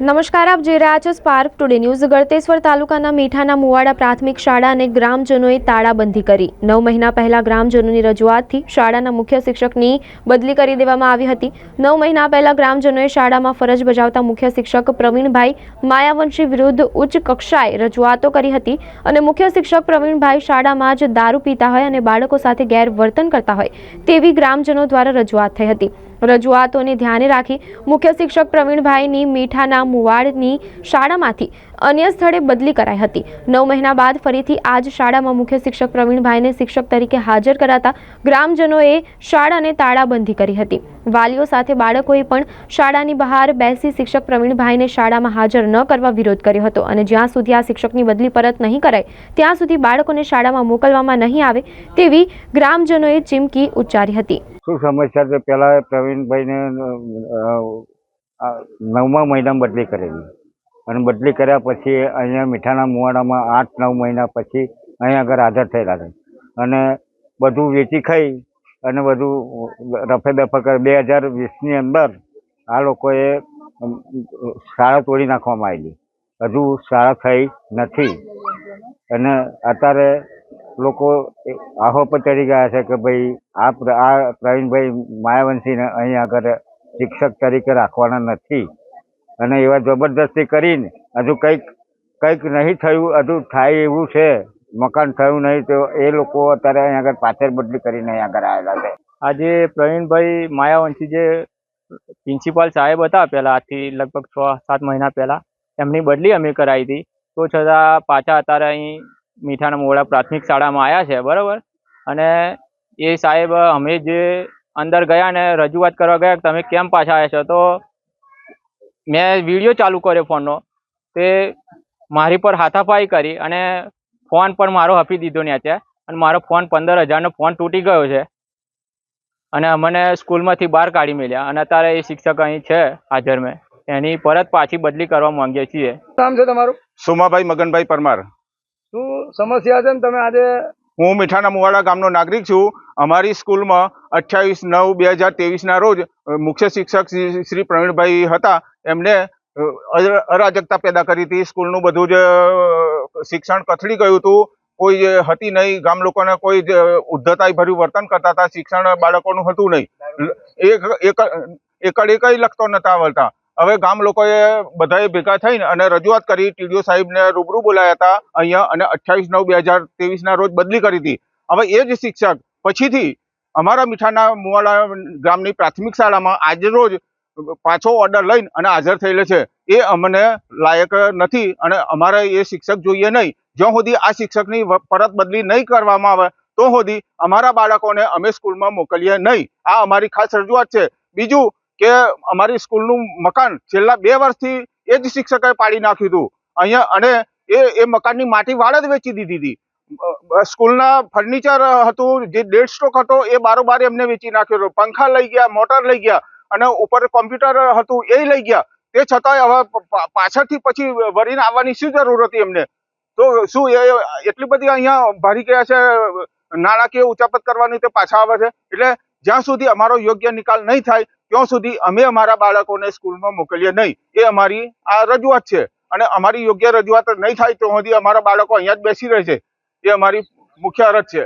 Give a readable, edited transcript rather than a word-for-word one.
નમસ્કાર, આપ જોઈ રહ્યા છો સ્પાર્ક ટુડે ન્યૂઝ। ગળતેશ્વર તાલુકાના મીઠાના મુવાડા પ્રાથમિક શાળા અને ગ્રામજનોએ તાળાબંધી કરી। 9 મહિના પહેલા ગ્રામજનોની રજૂઆતથી શાળાના મુખ્ય શિક્ષકની બદલી કરી દેવામાં આવી હતી। 9 મહિના પહેલા ગ્રામજનોએ શાળામાં ફરજ બજાવતા મુખ્ય શિક્ષક પ્રવીણભાઈ માયાવંશી વિરુદ્ધ ઉચ્ચ કક્ષાએ રજૂઆતો કરી હતી અને મુખ્ય શિક્ષક પ્રવીણભાઈ શાળામાં જ દારૂ પીતા હોય અને બાળકો સાથે ગેરવર્તન કરતા હોય તેવી ગ્રામજનો દ્વારા રજૂઆત થઈ હતી। રજૂઆતોને ધ્યાને રાખી મુખ્ય શિક્ષક પ્રવીણભાઈની મીઠાના મુવાડની શાળામાંથી અન્ય સ્થળે બદલી કરાઈ હતી। 9 મહિના બાદ ફરીથી આજ શાળામાં મુખ્ય શિક્ષક પ્રવીણભાઈને શિક્ષક તરીકે હાજર કરાતા ગ્રામજનોએ શાળાને તાળાબંધી કરી હતી। વાલીઓ સાથે બાળકોએ પણ શાળાની બહાર બેસી શિક્ષક પ્રવીણભાઈને શાળામાં હાજર ન કરવા વિરોધ કર્યો હતો અને જ્યાં સુધી આ શિક્ષકની બદલી પરત નહીં કરાય ત્યાં સુધી બાળકોને શાળામાં મોકલવામાં નહીં આવે તેવી ગ્રામજનોએ ચીમકી ઉચ્ચારી હતી। શું સમસ્યા છે? પહેલા પ્રવીણભાઈને 9મા મહિનામાં બદલી કરેલી અને બદલી કર્યા પછી અહીંયા મીઠાના મુવાડામાં 8-9 મહિના પછી અહીંયા આગળ હાજર થયેલા છે અને બધું વેચી ખાઈ અને બધું રફે દફા કરી 2020ની અંદર આ લોકોએ શાળા તોડી નાખવામાં આવેલી। હજુ શાળા થઈ નથી અને અત્યારે લોકો આહો પર ચડી ગયા છે કે ભાઈ આ પ્રવીણભાઈ માયાવંશીને અહીં આગળ શિક્ષક તરીકે રાખવાના નથી અને એવા જબરદસ્તી કરીને હજુ કંઈક નહીં થયું, હજુ થાય એવું છે, મકાન થયું નહીં તો એ લોકો અત્યારે અહીં આગળ પાછળ બદલી કરીને અહીં આગળ આવેલા છે। આજે પ્રવીણભાઈ માયાવંશી જે પ્રિન્સિપાલ સાહેબ હતા પહેલાં આજથી લગભગ 6-7 મહિના પહેલાં એમની બદલી અમે કરાવી હતી, તો છતાં પાછા અત્યારે અહીં મીઠાના મુવાડા પ્રાથમિક શાળામાં આવ્યા છે, બરાબર। અને એ સાહેબ અમે જે અંદર ગયા ને રજૂઆત કરવા ગયા તમે કેમ પાછા આવ્યા છો, તો મેં વિડીયો ચાલુ કર્યો ફોનનો, તે મારી પર હાથાપાઈ કરી અને ફોન પર મારો આપી દીધો ને ત્યાં અને મારો ફોન 15,000નો ફોન તૂટી ગયો છે અને મને સ્કૂલમાંથી બહાર કાઢી મેલ્યા અને અત્યારે એ શિક્ષક અહીં છે હાજર, મેં એની પરત પાછી બદલી કરવા માંગીએ છીએ। નામ છે તમારું? સોમાભાઈ મગનભાઈ પરમાર। શું સમસ્યા છે ને તમે આજે? હું મીઠાના મુવાડા ગામનો નાગરિક છું। અમારી સ્કૂલમાં 28/9/2023ના રોજ મુખ્ય શિક્ષક શ્રી પ્રવીણભાઈ હતા, એમને અરાજકતા પેદા કરી હતી। સ્કૂલનું બધું જ શિક્ષણ કથળી ગયું હતું, કોઈ હતી નહીં, ગામ લોકોને કોઈ ઉદ્ધતાઈ ભર્યું વર્તન કરતા હતા, શિક્ષણ બાળકોનું હતું નહીં, એકઈ લખતો નતા આવડતા। હવે ગામ લોકોએ બધાએ ભેગા થઈને અને રજૂઆત કરી, ટીડીઓ સાહેબને રૂબરૂ બોલાયા હતા અહીંયા અને 28/9/2023ના રોજ બદલી કરી હતી। હવે એ જ શિક્ષક પછીથી અમારા મીઠાના મુવાડા ગામની પ્રાથમિક શાળામાં આજે રોજ પાછો ઓર્ડર લઈને અને હાજર થયેલો છે। એ અમને લાયક નથી અને અમારે એ શિક્ષક જોઈએ નહીં। જ્યાં સુધી આ શિક્ષકની પરત બદલી નહીં કરવામાં આવે તો સુધી અમારા બાળકોને અમે સ્કૂલમાં મોકલીએ નહીં। આ અમારી ખાસ રજૂઆત છે। બીજું કે અમારી સ્કૂલનું મકાન છેલ્લા 2 વર્ષથી એ જ શિક્ષકે પાડી નાખ્યું હતું અહીંયા અને એ મકાનની માટી વાળ જ વેચી દીધી હતી। સ્કૂલના ફર્નિચર હતું, જે ડેડ સ્ટોક હતો એ બારોબાર એમને વેચી નાખ્યો હતો, પંખા લઈ ગયા, મોટર લઈ ગયા અને ઉપર કોમ્પ્યુટર હતું એ લઈ ગયા। તે છતાંય હવે પાછળથી પછી વળીને આવવાની શું જરૂર હતી એમને? તો શું એટલી બધી અહીંયા ભારી ગયા છે નાણાકીય ઉચાપત કરવાની તે પાછા આવે છે? એટલે જ્યાં સુધી અમારો યોગ્ય નિકાલ નહીં થાય ત્યાં સુધી અમે અમારા બાળકોને સ્કૂલમાં મોકલીએ નહીં, એ અમારી આ રજૂઆત છે અને અમારી યોગ્ય રજૂઆત નહીં થાય તો સુધી અમારા બાળકો અહીંયા જ બેસી રહે છે, એ અમારી મુખ્ય અરજ છે।